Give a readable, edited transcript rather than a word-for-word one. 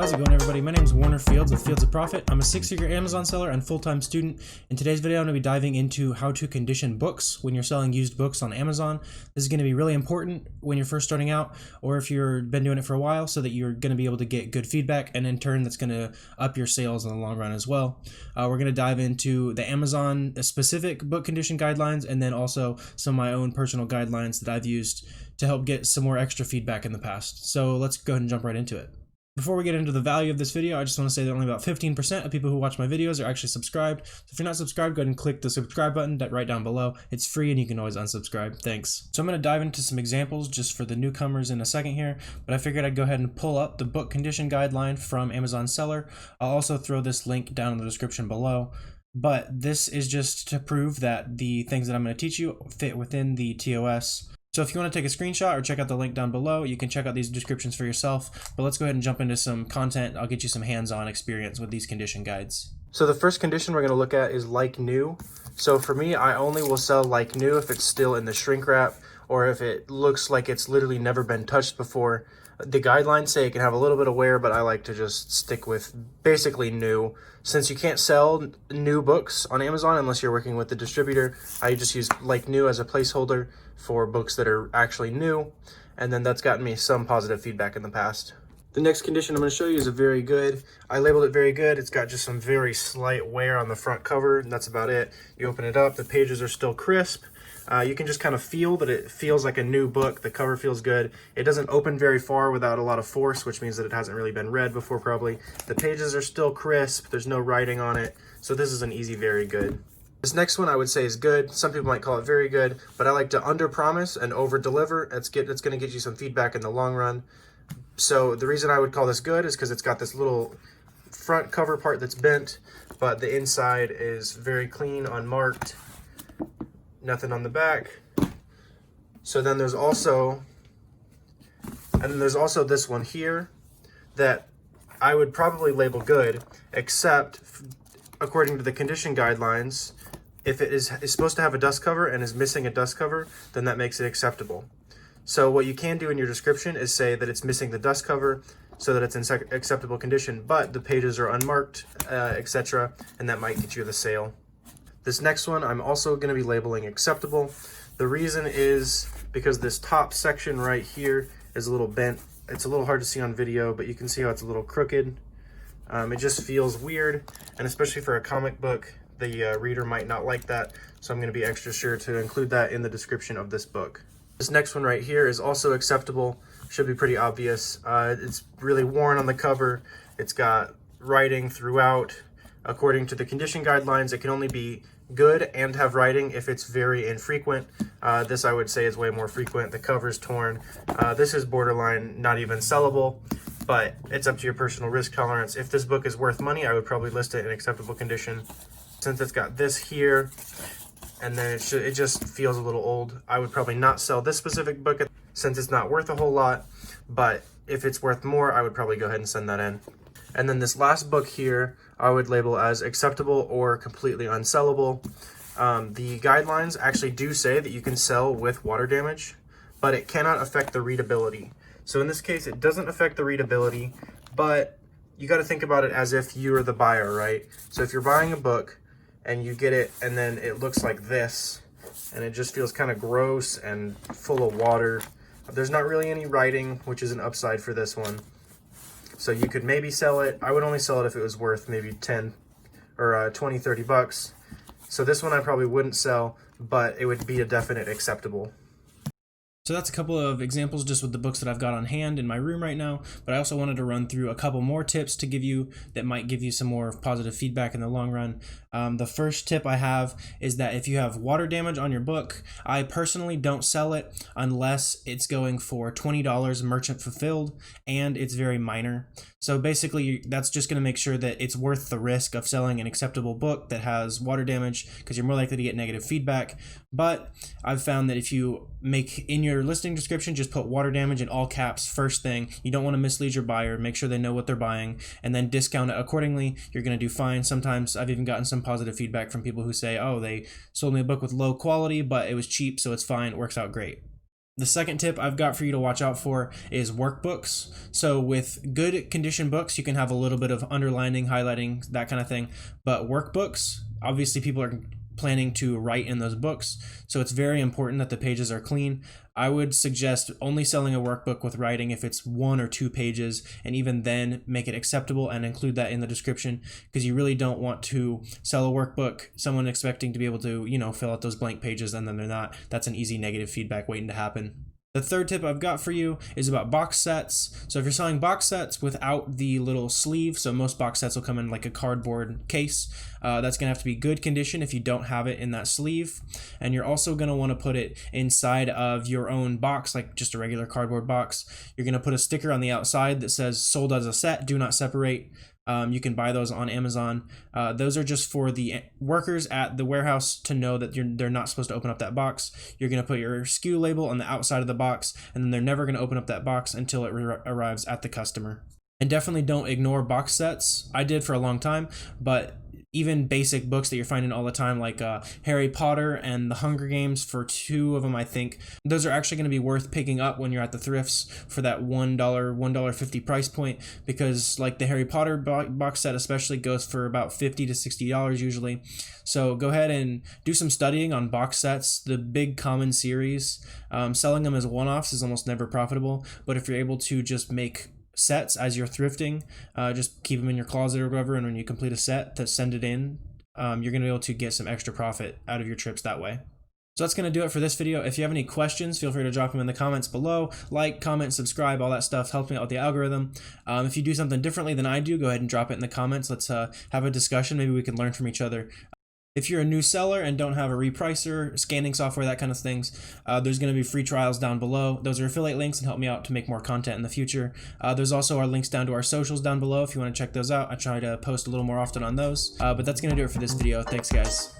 How's it going, everybody? My name is Warner Fields with Fields of Profit. I'm a 6-figure Amazon seller and full-time student. In today's video, I'm going to be diving into how to condition books when you're selling used books on Amazon. This is going to be really important when you're first starting out, or if you've been doing it for a while, so that you're going to be able to get good feedback, and in turn, that's going to up your sales in the long run as well. We're going to dive into the Amazon specific book condition guidelines, and then also some of my own personal guidelines that I've used to help get some more extra feedback in the past. So let's go ahead and jump right into it. Before we get into the value of this video, I just want to say that only about 15% of people who watch my videos are actually subscribed. So if you're not subscribed, go ahead and click the subscribe button right down below. It's free and you can always unsubscribe. Thanks. So I'm going to dive into some examples just for the newcomers in a second here, but I figured I'd go ahead and pull up the book condition guideline from Amazon Seller. I'll also throw this link down in the description below. But this is just to prove that the things that I'm going to teach you fit within the TOS. So if you want to take a screenshot or check out the link down below, you can check out these descriptions for yourself. But let's go ahead and jump into some content. I'll get you some hands-on experience with these condition guides. So the first condition we're going to look at is like new. So for me, I only will sell like new if it's still in the shrink wrap or if it looks like it's literally never been touched before. The guidelines say it can have a little bit of wear, but I like to just stick with basically new. Since you can't sell new books on Amazon unless you're working with the distributor, I just use like new as a placeholder for books that are actually new, and then that's gotten me some positive feedback in the past. The next condition I'm going to show you is a very good. I labeled it very good. It's got just some very slight wear on the front cover, and that's about it. You open it up, the pages are still crisp. You can just kind of feel that it feels like a new book. The cover feels good. It doesn't open very far without a lot of force, which means that it hasn't really been read before probably. The pages are still crisp. There's no writing on it. So this is an easy very good. This next one I would say is good. Some people might call it very good, but I like to under promise and over deliver. It's going to get you some feedback in the long run. So the reason I would call this good is because it's got this little front cover part that's bent, but the inside is very clean, unmarked. Nothing on the back. So then there's also this one here that I would probably label good, except according to the condition guidelines, if it is supposed to have a dust cover and is missing a dust cover, then that makes it acceptable. So what you can do in your description is say that it's missing the dust cover so that it's in acceptable condition, but the pages are unmarked, etc., and that might get you the sale. This next one I'm also going to be labeling acceptable. The reason is because this top section right here is a little bent. It's a little hard to see on video, but you can see how it's a little crooked. It just feels weird, and especially for a comic book, the reader might not like that, so I'm going to be extra sure to include that in the description of this book. This next one right here is also acceptable. Should be pretty obvious. It's really worn on the cover. It's got writing throughout. According to the condition guidelines, it can only be good and have writing if it's very infrequent. This I would say is way more frequent. The cover's torn. This is borderline not even sellable, but it's up to your personal risk tolerance. If this book is worth money, I would probably list it in acceptable condition. Since it's got this here, and then it just feels a little old, I would probably not sell this specific book since it's not worth a whole lot, but if it's worth more, I would probably go ahead and send that in. And then this last book here, I would label as acceptable or completely unsellable. The guidelines actually do say that you can sell with water damage, but it cannot affect the readability. So in this case, it doesn't affect the readability, but you got to think about it as if you're the buyer, right? So if you're buying a book and you get it and then it looks like this, and it just feels kind of gross and full of water, there's not really any writing, which is an upside for this one. So you could maybe sell it. I would only sell it if it was worth maybe 10 or 20, 30 bucks. So this one I probably wouldn't sell, but it would be a definite acceptable. So that's a couple of examples just with the books that I've got on hand in my room right now, but I also wanted to run through a couple more tips to give you that might give you some more positive feedback in the long run. The first tip I have is that if you have water damage on your book, I personally don't sell it unless it's going for $20 merchant fulfilled and it's very minor. So basically that's just going to make sure that it's worth the risk of selling an acceptable book that has water damage, because you're more likely to get negative feedback. But I've found that if you make in your listing description, just put water damage in all caps first thing. You don't want to mislead your buyer, make sure they know what they're buying, and then discount it accordingly. You're going to do fine. Sometimes I've even gotten some positive feedback from people who say, oh, they sold me a book with low quality, but it was cheap, so it's fine, it works out great. The second tip I've got for you to watch out for is workbooks. So with good condition books, you can have a little bit of underlining, highlighting, that kind of thing. But workbooks, obviously people are planning to write in those books, so it's very important that the pages are clean. I would suggest only selling a workbook with writing if it's 1 or 2 pages, and even then make it acceptable and include that in the description, because you really don't want to sell a workbook, someone expecting to be able to, you know, fill out those blank pages and then they're not. That's an easy negative feedback waiting to happen. The third tip I've got for you is about box sets. So if you're selling box sets without the little sleeve, so most box sets will come in like a cardboard case, that's gonna have to be good condition if you don't have it in that sleeve. And you're also gonna wanna put it inside of your own box, like just a regular cardboard box. You're gonna put a sticker on the outside that says sold as a set, do not separate. You can buy those on Amazon. Those are just for the workers at the warehouse to know that they're not supposed to open up that box. You're going to put your SKU label on the outside of the box, and then they're never going to open up that box until it arrives at the customer. And definitely don't ignore box sets. I did for a long time, but even basic books that you're finding all the time, like Harry Potter and the Hunger Games, for 2 of them, I think, those are actually going to be worth picking up when you're at the thrifts for that $1.50 price point, because like the Harry Potter box set especially goes for about $50 to $60 usually. So go ahead and do some studying on box sets, the big common series. Selling them as one-offs is almost never profitable, but if you're able to just make sets as you're thrifting, just keep them in your closet or whatever, and when you complete a set, to send it in, you're gonna be able to get some extra profit out of your trips that way. So that's gonna do it for this video. If you have any questions, feel free to drop them in the comments below. Like, comment, subscribe, all that stuff helps me out with the algorithm. If you do something differently than I do, go ahead and drop it in the comments. Let's have a discussion. Maybe we can learn from each other. If you're a new seller and don't have a repricer, scanning software, that kind of things, there's going to be free trials down below. Those are affiliate links and help me out to make more content in the future. There's also our links down to our socials down below if you want to check those out. I try to post a little more often on those. But that's going to do it for this video. Thanks, guys.